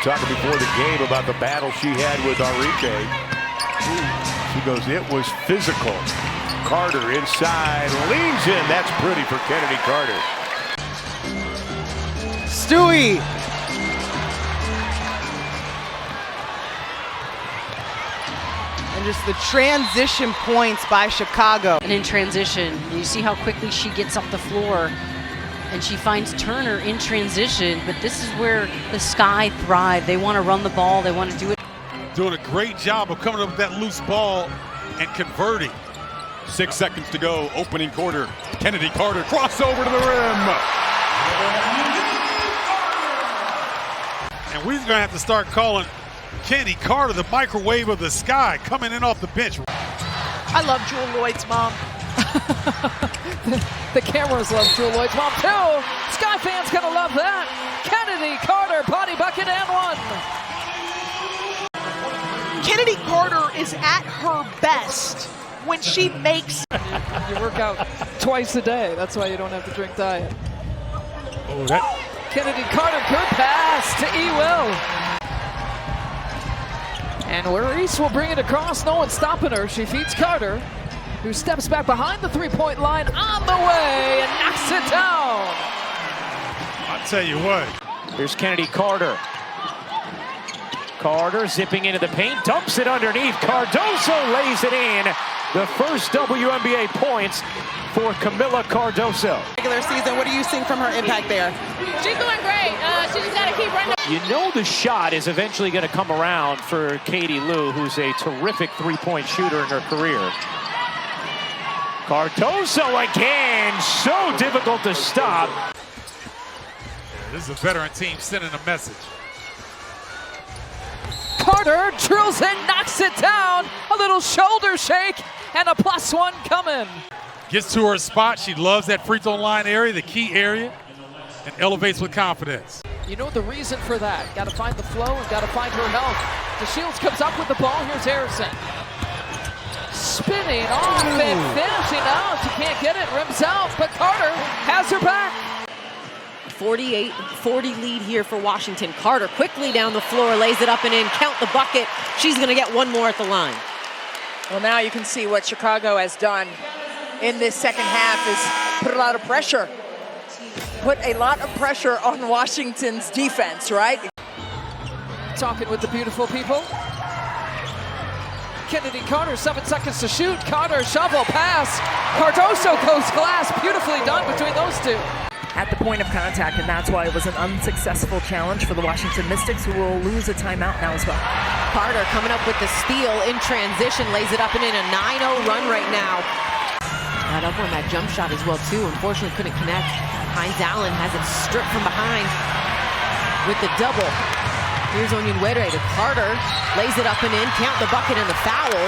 talking before the game about the battle she had with Enrique. She goes, it was physical. Carter inside, leans in. That's pretty for Chennedy Carter. Stewie. And just the transition points by Chicago. And in transition, you see how quickly she gets off the floor and she finds Turner in transition, but this is where the Sky thrive. They want to run the ball, they want to do it. Doing a great job of coming up with that loose ball and converting. 6 seconds to go, opening quarter. Chennedy Carter, crossover to the rim. And we're gonna have to start calling Chennedy Carter the microwave of the Sky, coming in off the bench. I love Jewel Lloyd's mom. The cameras love Jewel Lloyd's mom too. Sky fans gonna love that. Chennedy Carter, body bucket and one. Chennedy Carter is at her best when she makes. You work out twice a day. That's why you don't have to drink diet. Oh, that. Chennedy Carter, good pass to E. Will. And Reese will bring it across. No one's stopping her. She feeds Carter, who steps back behind the three-point line on the way and knocks it down. I'll tell you what. Here's Chennedy Carter. Carter zipping into the paint, dumps it underneath. Cardoso lays it in. The first WNBA points for Camila Cardoso. Regular season, what are you seeing from her impact there? She's doing great. She just got to keep running. You know the shot is eventually going to come around for Katie Lou, who's a terrific three-point shooter in her career. Cardoso again, so difficult to stop. This is a veteran team sending a message. Carter drills it, knocks it down. A little shoulder shake and a +1 coming. Gets to her spot. She loves that free throw line area, the key area, and elevates with confidence. You know the reason for that. Got to find the flow and got to find her health. DeShields comes up with the ball. Here's Harrison. Spinning off and finishing out. She can't get it. Rims out, but Carter has her back. 48-40 lead here for Washington. Carter quickly down the floor, lays it up and in. Count the bucket. She's going to get one more at the line. Well, now you can see what Chicago has done in this second half is put a lot of pressure. Put a lot of pressure on Washington's defense, right? Talking with the beautiful people. Chennedy Carter, 7 seconds to shoot. Carter, shovel, pass. Cardoso goes glass. Beautifully done between those two. At the point of contact, and that's why it was an unsuccessful challenge for the Washington Mystics, who will lose a timeout now as well. Carter coming up with the steal in transition, lays it up and in a 9-0 run right now. Got up on that jump shot as well too. Unfortunately couldn't connect. Hines Allen has it stripped from behind with the double. Here's Onyenwere to Carter, lays it up and in, count the bucket and the foul.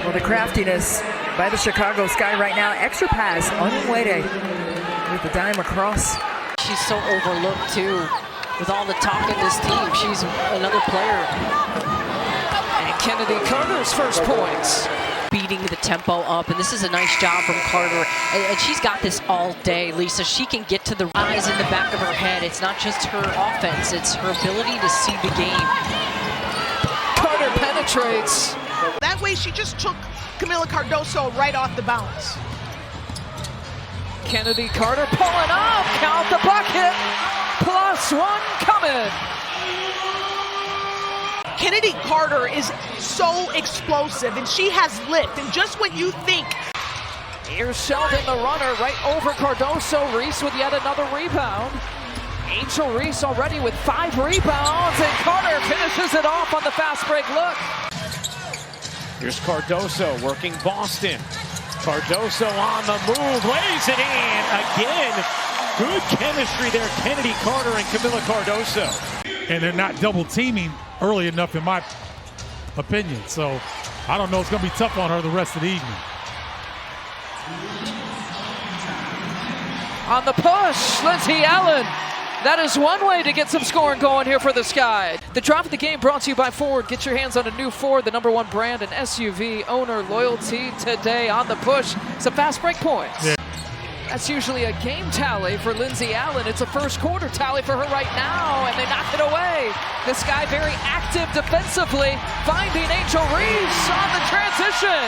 Well, the craftiness by the Chicago Sky right now. Extra pass, Onyenwere with the dime across. She's so overlooked too. With all the talk in this team, she's another player. And Chennedy Carter's first points. Beating the tempo up, and this is a nice job from Carter. And she's got this all day, Lisa. She can get to the eyes in the back of her head. It's not just her offense, it's her ability to see the game. Carter penetrates. That way she just took Camila Cardoso right off the bounce. Chennedy Carter pulling up, count the bucket, +1 coming. Chennedy Carter is so explosive, and she has lift. And just when you think. Here's Sheldon, the runner, right over Cardoso. Reese with yet another rebound. Angel Reese already with 5 rebounds, and Carter finishes it off on the fast break look. Here's Cardoso working Boston. Cardoso on the move, lays it in again. Good chemistry there, Chennedy Carter and Camila Cardoso. And they're not double teaming early enough, in my opinion. So I don't know. It's going to be tough on her the rest of the evening. On the push, Lindsey Allen. That is one way to get some scoring going here for the Sky. The drop of the game brought to you by Ford. Get your hands on a new Ford, the #1 brand in SUV owner loyalty today. On the push, some fast break points. Yeah. That's usually a game tally for Lindsey Allen. It's a first quarter tally for her right now, and they knock it away. The Sky very active defensively, finding Angel Reese on the transition.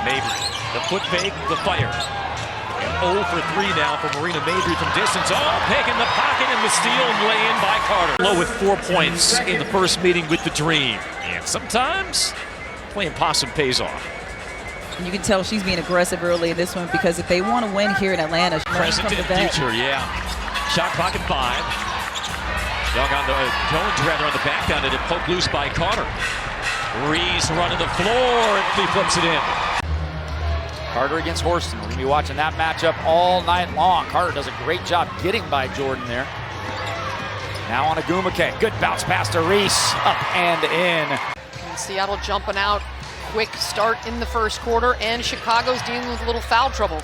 Mabry, the foot fake, the fire. And 0 for 3 now for Marina Mabry from distance. Oh, pick in the pocket and the steal and lay in by Carter. Low with 4 points in the first meeting with the Dream. And sometimes playing possum pays off. You can tell she's being aggressive early in this one because if they want to win here in Atlanta, present and future, yeah. Shot clock at 5. Dug on the Jones rather on the back down, and it poked loose by Carter. Reese running the floor and he flips it in. Carter against Horston. We're going to be watching that matchup all night long. Carter does a great job getting by Jordan there. Now on Agumake. Good bounce pass to Reese. Up and in. And Seattle jumping out. Quick start in the first quarter, and Chicago's dealing with a little foul trouble.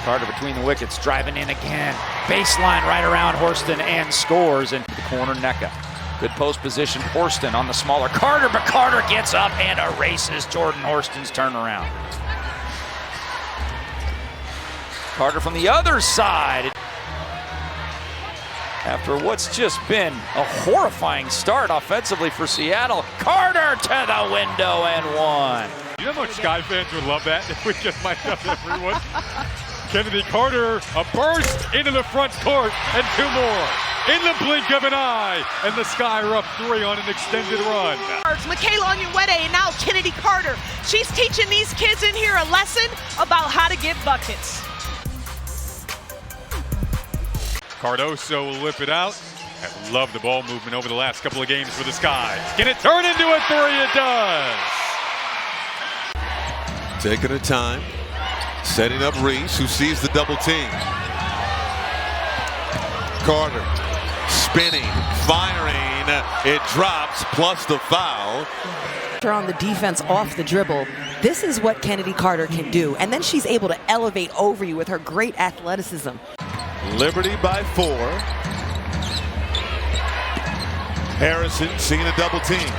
Carter between the wickets, driving in again. Baseline right around Horston and scores into the corner. Nneka. Good post position. Horston on the smaller Carter, but Carter gets up and erases Jordan Horston's turnaround. Carter from the other side. After what's just been a horrifying start offensively for Seattle, Carter to the window and one. You know how much Sky fans would love that if we just might have everyone? Chennedy Carter, a burst into the front court, and 2 more. In the blink of an eye, and the Sky are up 3 on an extended run. Michaela Onyenwere and now Chennedy Carter. She's teaching these kids in here a lesson about how to get buckets. Cardoso will whip it out. I love the ball movement over the last couple of games for the Sky. Can it turn into a 3? It does. Taking her time, setting up Reese, who sees the double team. Carter spinning, firing. It drops, plus the foul. On the defense off the dribble. This is what Chennedy Carter can do. And then she's able to elevate over you with her great athleticism. Liberty by 4. Harrison seeing a double team.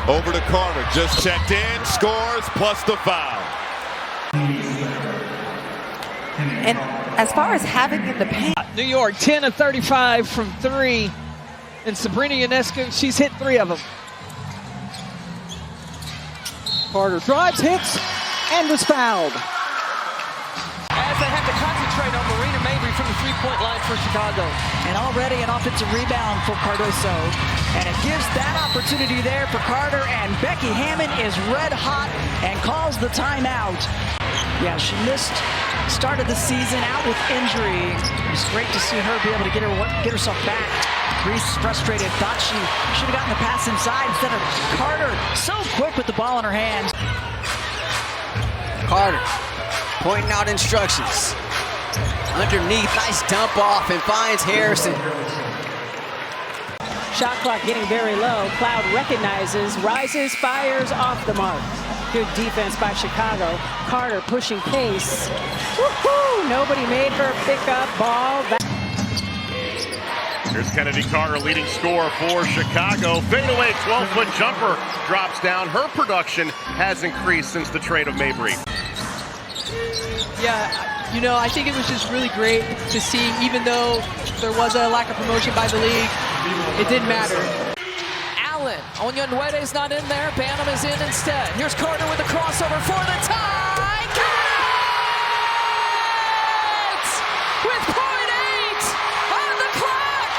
Over to Carter, just checked in, scores, plus the foul. And as far as having in the paint. New York 10 of 35 from 3. And Sabrina Ionescu, she's hit 3 of them. Carter drives, hits, and was fouled. As they have to concentrate on Marina Mabry from the 3-point line for Chicago. And already an offensive rebound for Cardoso. And it gives that opportunity there for Carter, and Becky Hammond is red hot and calls the timeout. Yeah, she missed start of the season out with injury. It's great to see her be able to get herself back. Reese frustrated, thought she should have gotten the pass inside instead of Carter. So quick with the ball in her hands. Carter pointing out instructions. Underneath, nice dump off and finds Harrison. Shot clock getting very low. Cloud recognizes, rises, fires off the mark. Good defense by Chicago. Carter pushing pace. Woohoo! Nobody made her pick up ball. Here's Chennedy Carter, leading scorer for Chicago. Fadeaway 12-foot jumper drops down. Her production has increased since the trade of Mabry. Yeah, you know, I think it was just really great to see, even though there was a lack of promotion by the league, it didn't matter. Allen, Onyenwere's not in there, Banham is in instead. Here's Carter with a crossover for the tie. Cats! With .8 on the clock!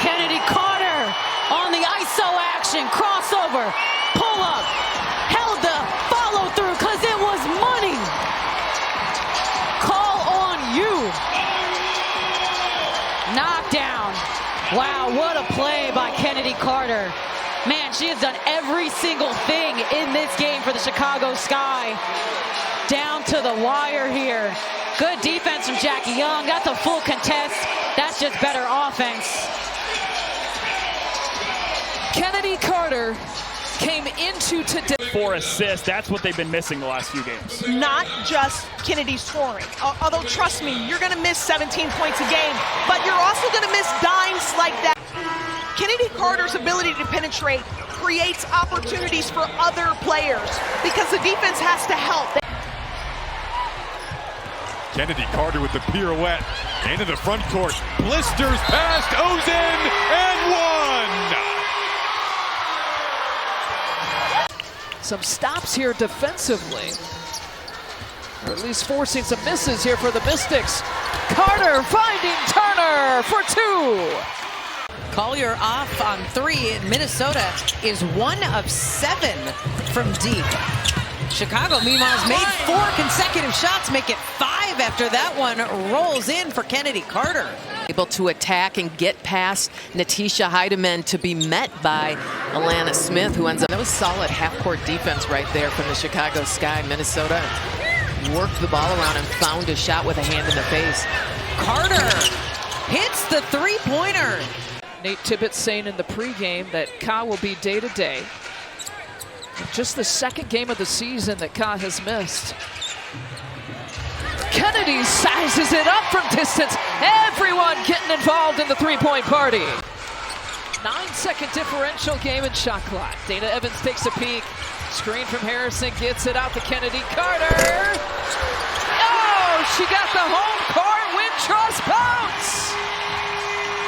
Chennedy Carter on the ISO action, crossover, pull up, held the follow through because it was money. Call on you. Knockdown. Wow, what a play by Chennedy Carter. Man, she has done every single thing in this game for the Chicago Sky. Down to the wire here. Good defense from Jackie Young. That's a full contest. That's just better offense. Chennedy Carter came into today. 4 assists, that's what they've been missing the last few games. Not just Kennedy scoring. Although, trust me, you're going to miss 17 points a game, but you're also going to miss dimes like that. Chennedy Carter's ability to penetrate creates opportunities for other players because the defense has to help. Kennedy Carter with the pirouette into the front court. Blisters past Ozin and one. Some stops here defensively. Or at least forcing some misses here for the Mystics. Carter finding Turner for two. Collier off on three. Minnesota is 1 of 7 from deep. Chicago, meanwhile, has made 4 consecutive shots, make it 5 after that one rolls in for Chennedy Carter. Able to attack and get past Natisha Heidemann to be met by Alana Smith, who ends up. That was solid half-court defense right there from the Chicago Sky. Minnesota worked the ball around and found a shot with a hand in the face. Carter hits the three-pointer. Nate Tibbetts saying in the pregame that Ka will be day-to-day. Just the second game of the season that Ka has missed. Kennedy sizes it up from distance. Everyone getting involved in the three-point party. 9-second differential game in shot clock. Dana Evans takes a peek. Screen from Harrison, gets it out to Kennedy Carter.